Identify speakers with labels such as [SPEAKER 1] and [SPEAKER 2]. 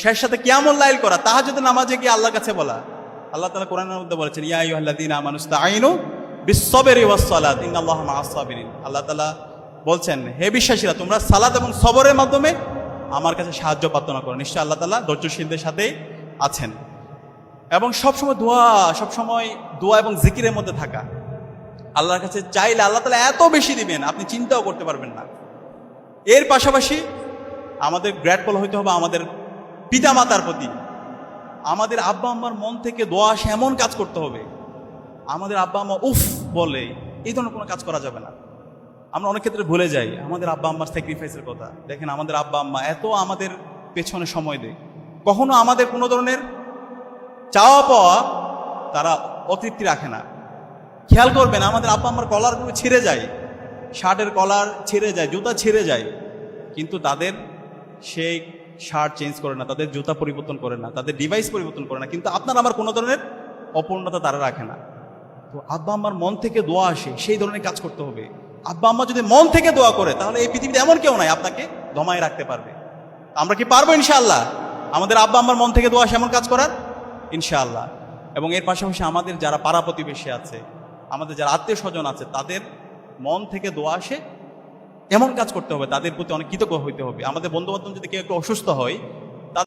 [SPEAKER 1] শেষ সাথে কিয়ামুল লাইল করা, তাহাজ্জুদের নামাজে গিয়ে আল্লাহর কাছে বলা। আল্লাহ তাআলা কোরআনের মধ্যে বলেছেন, ইয়া আইয়ুহাল্লাযীনা আমানু ইসতাঈনু বিস-সাবরি ওয়াস-সালাত ইন্নাল্লাহা মা'আস-সাবিরিন। আল্লাহ তাআলা বলছেন, হে বিশ্বাসীরা, তোমরা সালাত এবং সবরের মাধ্যমে আমার কাছে সাহায্য প্রার্থনা করো, নিশ্চয় আল্লাহ তাআলা ধৈর্যশীলদের সাথেই আছেন। এবং সবসময় দোয়া এবং জিকিরের মধ্যে থাকা। আল্লাহর কাছে চাইলে আল্লাহ তাআলা এত বেশি দিবেন, আপনি চিন্তাও করতে পারবেন না। এর পাশাপাশি আমাদের গ্রেটফুল হইতে হবে আমাদের পিতা মাতার প্রতি। আমাদের আব্বা আম্মার মন থেকে দোয়া আসে এমন কাজ করতে হবে। আমাদের আব্বা আম্মা উফ বলে এই ধরনের কোনো কাজ করা যাবে না। আমরা অনেক ক্ষেত্রে ভুলে যাই আমাদের আব্বা আম্মার স্যাক্রিফাইসের কথা। দেখেন, আমাদের আব্বা আম্মা এত আমাদের পেছনে সময় দেয়, কখনো আমাদের কোনো ধরনের চাওয়া পাওয়া তারা অতৃপ্তি রাখে না। খেয়াল করবেন, আমাদের আব্বা আম্মার কলারগুলো ছিঁড়ে যায়, শার্টের কলার ছিঁড়ে যায়, জুতা ছিঁড়ে যায়, কিন্তু তাদের সেই শার্ট চেঞ্জ করে না, তাদের জুতা পরিবর্তন করে না, তাদের ডিভাইস পরিবর্তন করে না। কিন্তু আপনার আমার কোনো ধরনের অপূর্ণতা তারা রাখে না। তো আব্বা আম্মার মন থেকে দোয়া আসে, সেই ধরনের কাজ করতে হবে। আব্বা আম্মা যদি মন থেকে দোয়া করে, তাহলে এই পৃথিবীতে এমন কেউ নাই আপনাকে দমায় রাখতে পারবে। আমরা কি পারবো ইনশাআল্লাহ আমাদের আব্বা আম্মার মন থেকে দোয়া আসে এমন কাজ করার? ইনশাআল্লাহ। এবং এর পাশাপাশি আমাদের যারা পাড়া প্রতিবেশী আছে, আমাদের যারা আত্মীয় স্বজন আছে, তাদের মন থেকে দোয়া আসে এমন কাজ করতে হবে, তাদের প্রতি অনেক কৃতজ্ঞ হইতে হবে। আমাদের বন্ধু বান্ধব যদি কেউ একটু অসুস্থ হয়,